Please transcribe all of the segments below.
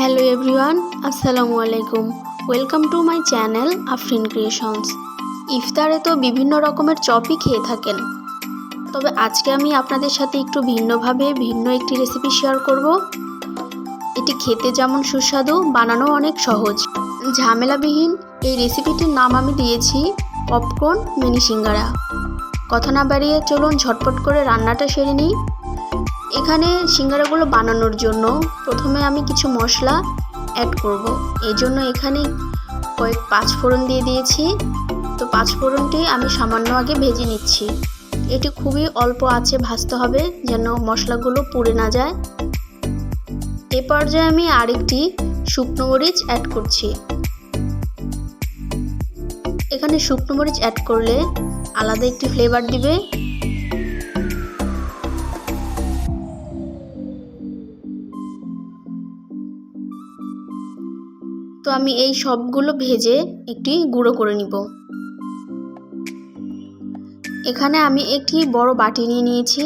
Hello everyone, আসসালামু আলাইকুম। Welcome to my channel Afrin creations. ইফতারে তো বিভিন্ন রকমের চপই খেয়ে থাকেন, তবে আজকে আমি আপনাদের সাথে একটু ভিন্নভাবে ভিন্ন একটি রেসিপি শেয়ার করব। এটি খেতে যেমন সুস্বাদু, বানানো অনেক সহজ, ঝামেলাবিহীন। এই রেসিপিটির নাম আমি দিয়েছি পপকর্ন মিনি সিঙ্গারা। কথা না বাড়িয়ে চলুন ঝটপট করে রান্নাটা সেরে নিই। এখানে সিঙ্গারাগুলো বানানোর জন্য প্রথমে আমি কিছু মশলা অ্যাড করব। এই জন্য এখানে কয়েক পাঁচফোড়ন দিয়ে দিয়েছি। তো পাঁচফোড়নটি আমি সামান্য আগে ভেজে নিচ্ছি। এটি খুবই অল্প আঁচে ভাজতে হবে যেন মশলাগুলো পুড়ে না যায়। এ পর্যায়ে আমি আরেকটি শুকনো মরিচ অ্যাড করছি। এখানে শুকনো মরিচ অ্যাড করলে আলাদা একটি ফ্লেভার দিবে। তো আমি এই সবগুলো ভেজে একটি গুঁড়ো করে নিব। এখানে আমি একটি বড় বাটি নিয়ে নিয়েছি,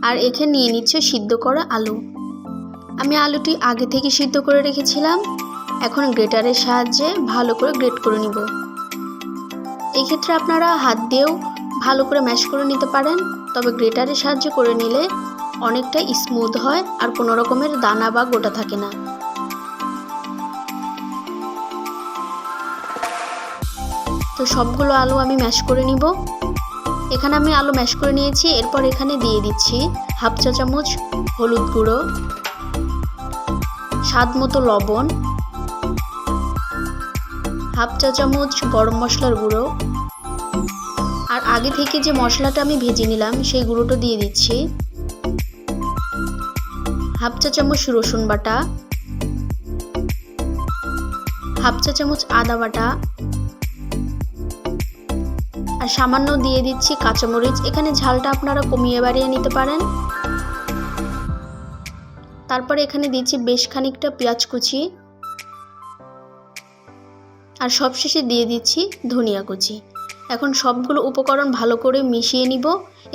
আর এখানে নিয়ে নিচ্ছে সিদ্ধ করা আলু। আমি আলুটি আগে থেকে সিদ্ধ করে রেখেছিলাম, এখন গ্রেটারের সাহায্যে ভালো করে গ্রেট করে নিব। এক্ষেত্রে আপনারা হাত দিয়েও ভালো করে ম্যাশ করে নিতে পারেন, তবে গ্রেটারের সাহায্যে করে নিলে অনেকটা স্মুথ হয় আর কোনো রকমের দানা বা গোটা থাকে না। তো সবগুলো আলু আমি ম্যাশ করে নিব। এখানে আমি আলু ম্যাশ করে নিয়েছি। এরপর এখানে দিয়ে দিচ্ছি হাফ চা চামচ হলুদ গুঁড়ো, স্বাদ মতো লবণ, হাফ চা চামচ গরম মশলার গুঁড়ো, আর আগে থেকে যে মশলাটা আমি ভেজে নিলাম সেই গুঁড়োটা দিয়ে দিচ্ছি, হাফ চা চামচ রসুন বাটা, হাফ চা চামচ আদা বাটা, আর সামান্য দিয়ে দিচ্ছি কাঁচামরিচ। এখানে ঝালটা আপনারা কমিয়ে বাড়িয়ে নিতে পারেন। তারপরে এখানে দিচ্ছি বেশ খানিকটা পেঁয়াজ কুচি, আর সবশেষে দিয়ে দিচ্ছি ধনিয়া কুচি। এখন সবগুলো উপকরণ ভালো করে মিশিয়ে নিব।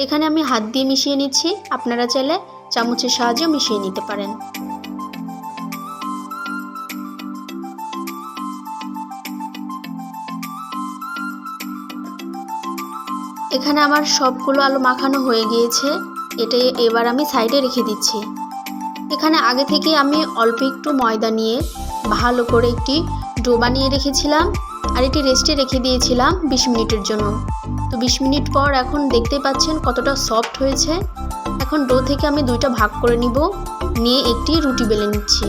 এখানে আমি হাত দিয়ে মিশিয়ে নিচ্ছি, আপনারা চাইলে চামচের সাহায্যে মিশিয়ে নিতে পারেন। এখানে আমার সবগুলো আলু মাখানো হয়ে গিয়েছে। এটাই এবার আমি সাইডে রেখে দিচ্ছি। এখানে আগে থেকে আমি অল্প একটু ময়দা নিয়ে ভালো করে একটি ডো বানিয়ে রেখেছিলাম, আর এটি রেস্টে রেখে দিয়েছিলাম 20 মিনিটের জন্য। তো 20 মিনিট পর এখন দেখতে পাচ্ছেন কতটা সফট হয়েছে। এখন ডো থেকে আমি দুইটা ভাগ করে নিয়ে একটি রুটি বেলে নিচ্ছি।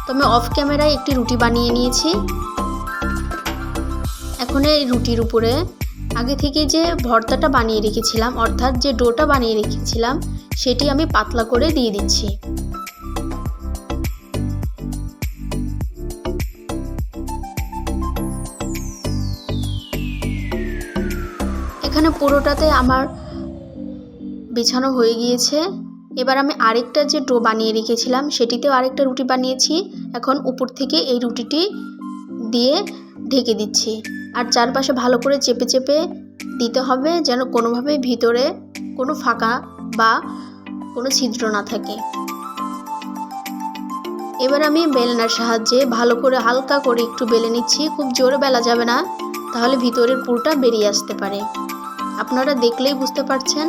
তো আমি অফ ক্যামেরায় একটি রুটি বানিয়ে নিয়েছি। এখন এই রুটির উপরে আগে থেকে যে ভর্তাটা বানিয়ে রেখেছিলাম, অর্থাৎ যে ডোটা বানিয়ে রেখেছিলাম, সেটি আমি পাতলা করে দিয়ে দিচ্ছি। এখানে পুরোটাতে আমার বিছানো হয়ে গিয়েছে। এবার আমি আরেকটা যে ডো বানিয়ে রেখেছিলাম সেটিতেও আরেকটা রুটি বানিয়েছি। এখন উপর থেকে এই রুটিটি দিয়ে ঢেকে দিচ্ছি, আর চারপাশে ভালো করে চেপে চেপে দিতে হবে যেন কোনোভাবে ভিতরে কোনো ফাঁকা বা কোনো ছিদ্র না থাকে। এবার আমি বেলনার সাহায্যে ভালো করে হালকা করে একটু বেলে নিচ্ছি। খুব জোরে বেলা যাবে না, তাহলে ভিতরের পুরটা বেরিয়ে আসতে পারে। আপনারা দেখলেই বুঝতে পারছেন,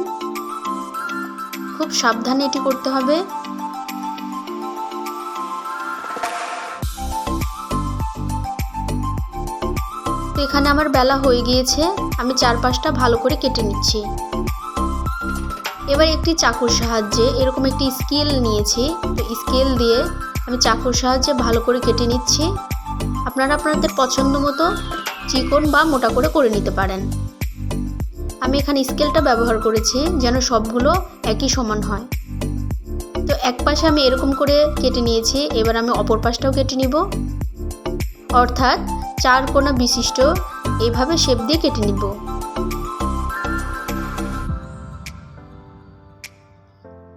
খুব সাবধানে এটি করতে হবে। তো এখানে আমার বেলা হয়ে গিয়েছে, আমি চারপাশটা ভালো করে কেটে নিচ্ছি। এবার একটি চাকুর সাহায্যে এরকম একটি স্কেল নিয়েছি, তো স্কেল দিয়ে আমি চাকুর সাহায্যে ভালো করে কেটে নিচ্ছি। আপনারা আপনাদের পছন্দ মতো চিকন বা মোটা করে নিতে পারেন। আমি এখানে স্কেলটা ব্যবহার করেছি যেন সবগুলো একই সমান হয়। তো এক পাশে আমি এরকম করে কেটে নিয়েছি। এবার আমি অপর পাশটাও কেটে নিব, অর্থাৎ 4 কোণা বিশিষ্ট এইভাবে শেপ দিয়ে কেটে নিব।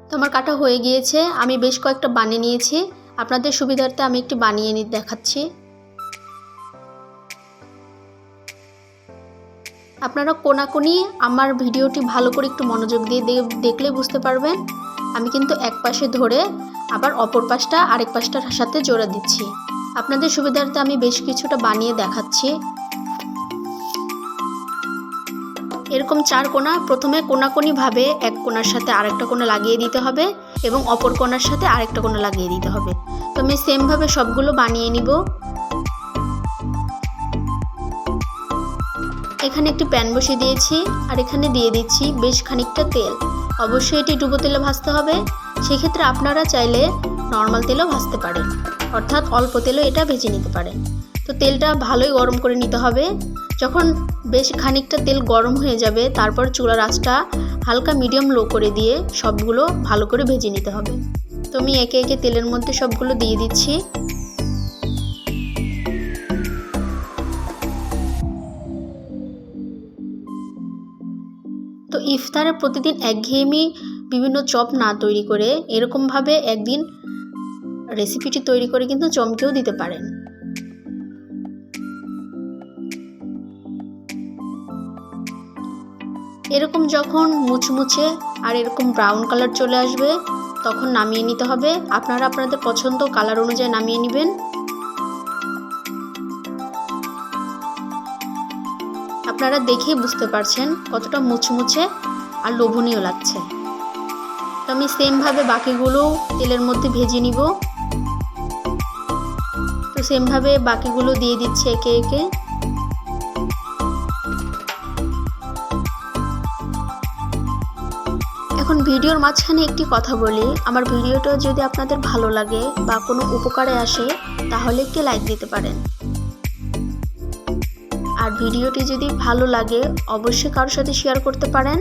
তো আমার কাটা হয়ে গিয়েছে। আমি বেশ কয়েকটা বানিয়ে নিয়েছি। আপনাদের সুবিধার্থে আমি একটি বানিয়ে দেখাচ্ছি। আপনারা কোনাকুনি আমার ভিডিওটি ভালো করে একটু মনোযোগ দিয়ে দেখলে বুঝতে পারবেন। আমি কিন্তু এক পাশে ধরে আবার অপর পাশটা আরেক পাশটার সাথে জোড়া দিচ্ছি। আপনাদের সুবিধার্থে আমি বেশ কিছুটা বানিয়ে দেখাচ্ছি। এরকম 4 কোণা প্রথমে কোণাকোণিভাবে এক কোণার সাথে আরেকটা কোণা লাগিয়ে দিতে হবে এবং অপর কোণার সাথে আরেকটা কোণা লাগিয়ে দিতে হবে। তো আমি সেমভাবে সবগুলো বানিয়ে নিব। এখানে একটি প্যান বসিয়ে দিয়েছি আর এখানে দিয়ে দিচ্ছি বেশ খানিকটা তেল। অবশ্যই এটি ডুবো তেলে ভাজতে হবে। সেক্ষেত্রে আপনারা চাইলে নর্মাল তেলেও ভাজতে পারেন, অর্থাৎ অল্প তেলেও এটা ভেজে নিতে পারেন। তো তেলটা ভালোই গরম করে নিতে হবে। যখন বেশ খানিকটা তেল গরম হয়ে যাবে তারপর চুলার আঁচটা হালকা মিডিয়াম লো করে দিয়ে সবগুলো ভালো করে ভেজে নিতে হবে। তো আমি একে একে তেলের মধ্যে সবগুলো দিয়ে দিচ্ছি। তো ইফতারে প্রতিদিন একঘেয়েমি বিভিন্ন চপ না তৈরি করে এরকমভাবে একদিন রেসিপিটি তৈরি করে কিন্তু চমকেও দিতে পারেন। এরকম যখন মুচমুচে আর এরকম ব্রাউন কালার চলে আসবে তখন নামিয়ে নিতে হবে। আপনারা আপনাদের পছন্দ কালার অনুযায়ী নামিয়ে নেবেন। আপনারা দেখেই বুঝতে পারছেন কতটা মুচমুচে আর লোভনীয় লাগছে। তো আমি সেমভাবে বাকিগুলো তেলের মধ্যে ভেজে নিব। তো সেমভাবে বাকিগুলো দিয়ে দিচ্ছি একে একে। এখন ভিডিওর মাঝখানে একটি কথা বলি, আমার ভিডিওটা যদি আপনাদের ভালো লাগে বা কোনো উপকারে আসে তাহলে একটি লাইক দিতে পারেন। আর ভিডিওটি যদি ভালো লাগে অবশ্যই কারোর সাথে শেয়ার করতে পারেন।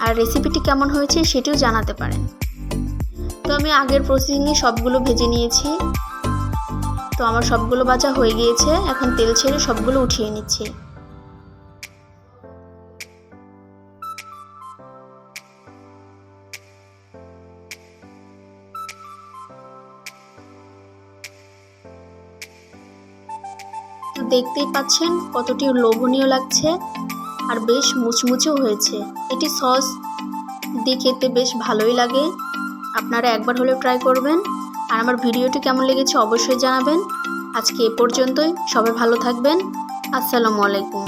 আর রেসিপিটি কেমন হয়েছে সেটিও জানাতে পারেন। তো আমি আগের প্রসেসিংয়ে সবগুলো ভেজে নিয়েছি। তো আমার সবগুলো ভাজা হয়ে গিয়েছে। এখন তেল ছেড়ে সবগুলো উঠিয়ে নিচ্ছি। তো দেখতেই পাচ্ছেন কতটি লোভনীয় লাগছে আর বেশ মুচমুচেও হয়েছে। এটি সস দিয়ে খেতে বেশ ভালোই লাগে। আপনারা একবার হলেও ট্রাই করবেন। আর আমার ভিডিওটি কেমন লেগেছে অবশ্যই জানাবেন। আজকে এ পর্যন্তই। সবাই ভালো থাকবেন। আসসালামু আলাইকুম।